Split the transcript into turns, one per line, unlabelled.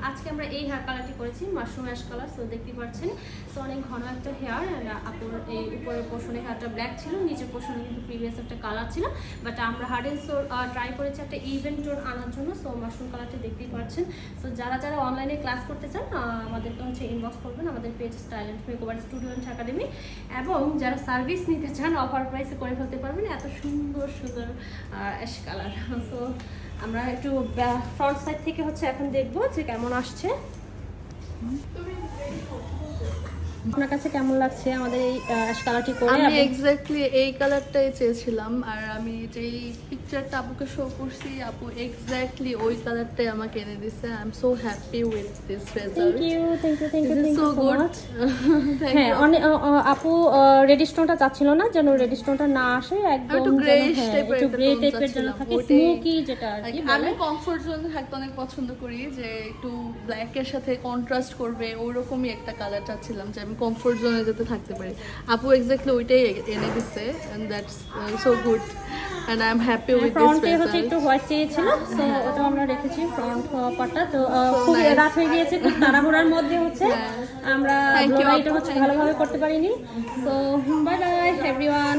আজকে আমরা এই হেয়ার কালারটি করেছি মাশরুম অ্যাশ কালার। সো দেখতে পাচ্ছেন সো অনেক ঘন একটা হেয়ার। আপুর এই উপরের পোর্শনে হেয়ারটা ব্ল্যাক ছিল, নিচের পোর্শনে কিন্তু প্রিভিয়াস একটা কালার ছিল, বাট আমরা হার্ড অ্যান্ড সোল ট্রাই করেছি একটা ইভেন্ট টোন আনার জন্য। সো মাশরুম কালারটি দেখতেই পাচ্ছেন। সো যারা যারা অনলাইনে ক্লাস করতে চান আমাদেরকে হচ্ছে ইনবক্স করবেন আমাদের page style and makeover studio and academy, এবং যারা সার্ভিস নিতে চান অফার প্রাইসে করে ফেলতে পারবেন এত সুন্দর সুন্দর অ্যাশ কালার। সো আমরা একটু ফ্রন্ট সাইড থেকে হচ্ছে এখন দেখবো যে কেমন আসছে। আপনার কাছে কেমন লাগছে আমাদের এই অ্যাশ কালারটি করে?
আমি এক্স্যাক্টলি এই কালারটাই চেয়েছিলাম, আর আমি যেই পিকচারটা আপুকে শো করছি আপু এক্স্যাক্টলি ওই কালারটাই আমাকে এনে দিছে। I am so happy with this result.
Thank you
so good.
হ্যাঁ, আপু রেড স্টোনটা চাচ্ছিল না, যেন রেড স্টোনটা না আসে, একদম
একটু গ্রেইশ টাইপের
একটু গ্রে টাইপের যেন থাকে, স্মোকি যেটা আর কি
আমি
বলে।
কমফোর্ট জোনে থাকতে অনেক পছন্দ করি, যে একটু ব্ল্যাক এর সাথে কন্ট্রাস্ট করবে ওরকমই একটা কালার চাচ্ছিলাম, যে আমি কমফোর্ট জোনে যাতে থাকতে পারি। আপু এক্স্যাক্টলি ওইটাই এনে দিছে, and that's so good and I am happy with this
ফ্রন্টে হচ্ছে
রেজাল্ট।
একটু হোয়াইট চেয়েছিল, সো ওটা আমরা রেখেছি ফ্রন্ট পার্টটা। তো খুব রাত হয়ে গিয়েছে, খুব তাড়াহুড়ার মধ্যে হচ্ছে আমরা
Thank you,
এটা হচ্ছে ভালোভাবে করতে পারিনি। So bye bye everyone.